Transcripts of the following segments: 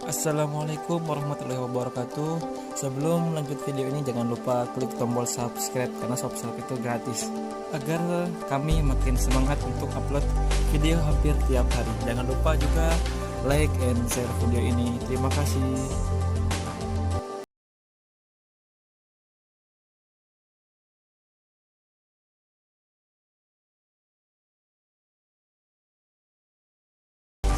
Assalamualaikum warahmatullahi wabarakatuh. Sebelum lanjut video ini, jangan lupa klik tombol subscribe karena subscribe itu gratis agar kami makin semangat untuk upload video hampir tiap hari. Jangan lupa juga like and share video ini. Terima kasih.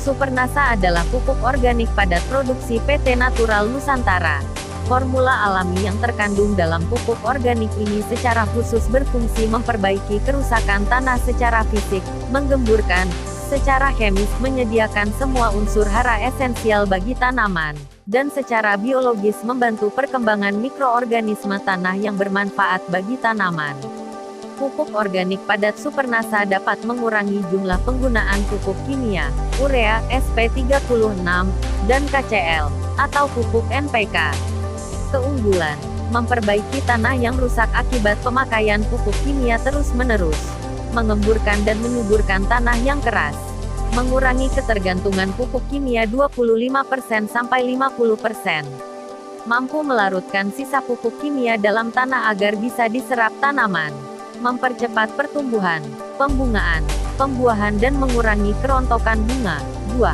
Supernasa adalah pupuk organik padat produksi PT Natural Nusantara. Formula alami yang terkandung dalam pupuk organik ini secara khusus berfungsi memperbaiki kerusakan tanah secara fisik, menggemburkan, secara chemis menyediakan semua unsur hara esensial bagi tanaman, dan secara biologis membantu perkembangan mikroorganisme tanah yang bermanfaat bagi tanaman. Pupuk organik padat Supernasa dapat mengurangi jumlah penggunaan pupuk kimia, urea, SP36, dan KCl, atau pupuk NPK. Keunggulan: memperbaiki tanah yang rusak akibat pemakaian pupuk kimia terus-menerus, mengemburkan dan menyuburkan tanah yang keras, mengurangi ketergantungan pupuk kimia 25% sampai 50%, mampu melarutkan sisa pupuk kimia dalam tanah agar bisa diserap tanaman, mempercepat pertumbuhan, pembungaan, pembuahan dan mengurangi kerontokan bunga, buah.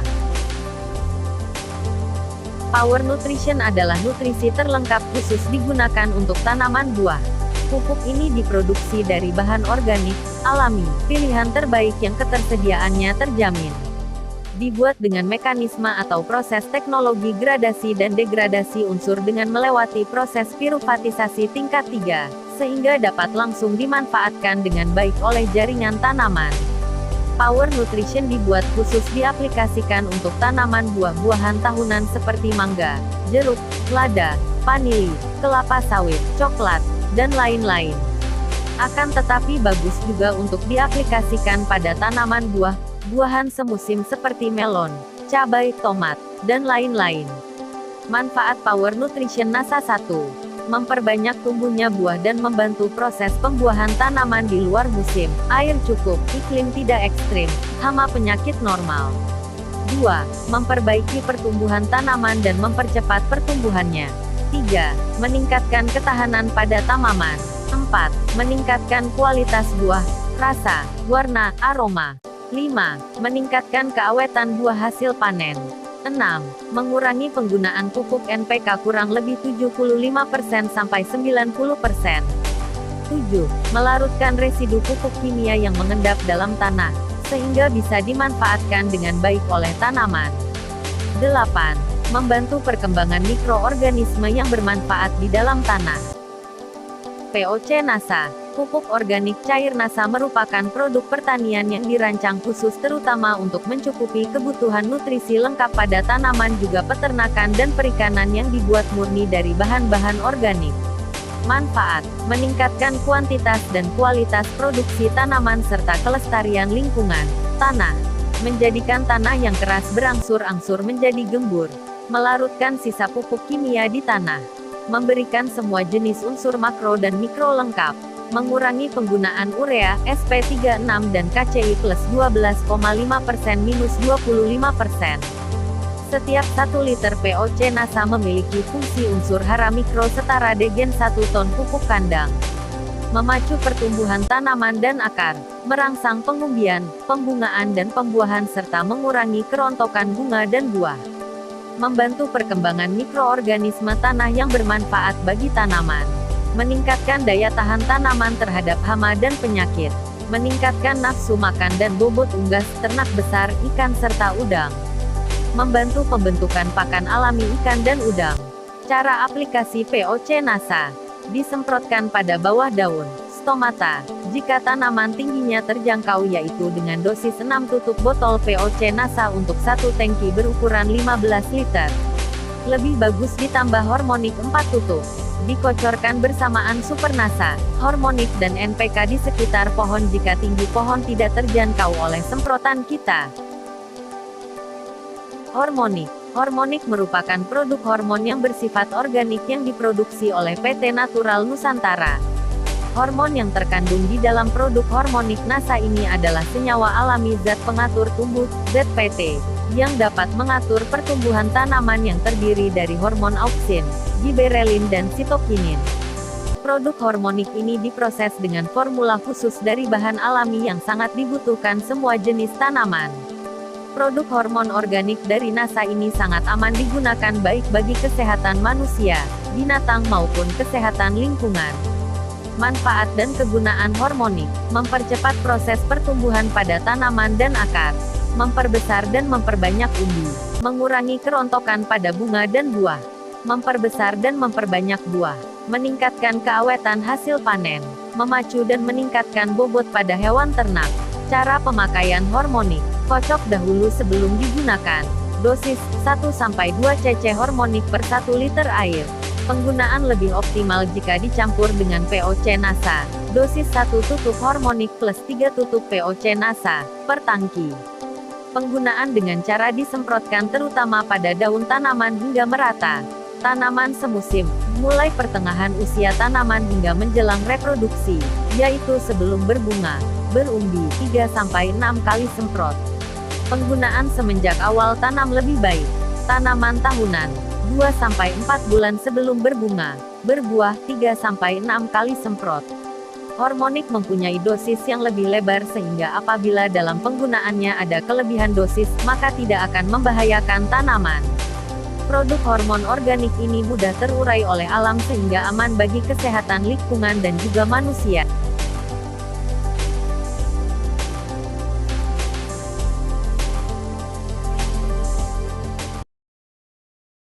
Power Nutrition adalah nutrisi terlengkap khusus digunakan untuk tanaman buah. Pupuk ini diproduksi dari bahan organik, alami, pilihan terbaik yang ketersediaannya terjamin. Dibuat dengan mekanisme atau proses teknologi gradasi dan degradasi unsur dengan melewati proses piruvatisasi tingkat 3, sehingga dapat langsung dimanfaatkan dengan baik oleh jaringan tanaman. Power Nutrition dibuat khusus diaplikasikan untuk tanaman buah-buahan tahunan seperti mangga, jeruk, lada, vanili, kelapa sawit, coklat, dan lain-lain. Akan tetapi bagus juga untuk diaplikasikan pada tanaman buah-buahan semusim seperti melon, cabai, tomat, dan lain-lain. Manfaat Power Nutrition Nasa 1. Memperbanyak tumbuhnya buah dan membantu proses pembuahan tanaman di luar musim, air cukup, iklim tidak ekstrim, hama penyakit normal. 2. Memperbaiki pertumbuhan tanaman dan mempercepat pertumbuhannya. 3. Meningkatkan ketahanan pada tanaman. 4. Meningkatkan kualitas buah, rasa, warna, aroma. 5. Meningkatkan keawetan buah hasil panen. 6. Mengurangi penggunaan pupuk NPK kurang lebih 75% sampai 90%. 7. Melarutkan residu pupuk kimia yang mengendap dalam tanah, sehingga bisa dimanfaatkan dengan baik oleh tanaman. 8. Membantu perkembangan mikroorganisme yang bermanfaat di dalam tanah. POC Nasa. Pupuk organik cair Nasa merupakan produk pertanian yang dirancang khusus terutama untuk mencukupi kebutuhan nutrisi lengkap pada tanaman juga peternakan dan perikanan yang dibuat murni dari bahan-bahan organik. Manfaat: meningkatkan kuantitas dan kualitas produksi tanaman serta kelestarian lingkungan, tanah. Menjadikan tanah yang keras berangsur-angsur menjadi gembur. Melarutkan sisa pupuk kimia di tanah. Memberikan semua jenis unsur makro dan mikro lengkap. Mengurangi penggunaan urea, SP36 dan KCI plus 12,5% minus 25%. Setiap 1 liter POC Nasa memiliki fungsi unsur hara mikro setara degen 1 ton pupuk kandang. Memacu pertumbuhan tanaman dan akar, merangsang pengumbian, pembungaan dan pembuahan serta mengurangi kerontokan bunga dan buah. Membantu perkembangan mikroorganisme tanah yang bermanfaat bagi tanaman. Meningkatkan daya tahan tanaman terhadap hama dan penyakit. Meningkatkan nafsu makan dan bobot unggas ternak besar, ikan serta udang. Membantu pembentukan pakan alami ikan dan udang. Cara aplikasi POC Nasa. Disemprotkan pada bawah daun, stomata, jika tanaman tingginya terjangkau yaitu dengan dosis 6 tutup botol POC Nasa untuk 1 tangki berukuran 15 liter. Lebih bagus ditambah hormonik 4 tutup. Dikocorkan bersamaan Supernasa, hormonik dan NPK di sekitar pohon jika tinggi pohon tidak terjangkau oleh semprotan kita. Hormonik. Hormonik merupakan produk hormon yang bersifat organik yang diproduksi oleh PT Natural Nusantara. Hormon yang terkandung di dalam produk hormonik Nasa ini adalah senyawa alami zat pengatur tumbuh, ZPT, yang dapat mengatur pertumbuhan tanaman yang terdiri dari hormon auksin, giberelin dan sitokinin. Produk hormonik ini diproses dengan formula khusus dari bahan alami yang sangat dibutuhkan semua jenis tanaman. Produk hormon organik dari NASA ini sangat aman digunakan baik bagi kesehatan manusia, binatang maupun kesehatan lingkungan. Manfaat dan kegunaan hormonik: mempercepat proses pertumbuhan pada tanaman dan akar, memperbesar dan memperbanyak umbi, mengurangi kerontokan pada bunga dan buah, memperbesar dan memperbanyak buah, meningkatkan keawetan hasil panen, memacu dan meningkatkan bobot pada hewan ternak. Cara pemakaian hormonik: kocok dahulu sebelum digunakan. Dosis 1-2 cc hormonik per 1 liter air. Penggunaan lebih optimal jika dicampur dengan POC NASA. Dosis 1 tutup hormonik plus 3 tutup POC NASA per tangki. Penggunaan dengan cara disemprotkan terutama pada daun tanaman hingga merata. Tanaman semusim, mulai pertengahan usia tanaman hingga menjelang reproduksi, yaitu sebelum berbunga, berumbi, 3-6 kali semprot. Penggunaan semenjak awal tanam lebih baik. Tanaman tahunan, 2-4 bulan sebelum berbunga, berbuah, 3-6 kali semprot. Hormonik mempunyai dosis yang lebih lebar sehingga apabila dalam penggunaannya ada kelebihan dosis, maka tidak akan membahayakan tanaman. Produk hormon organik ini mudah terurai oleh alam sehingga aman bagi kesehatan lingkungan dan juga manusia.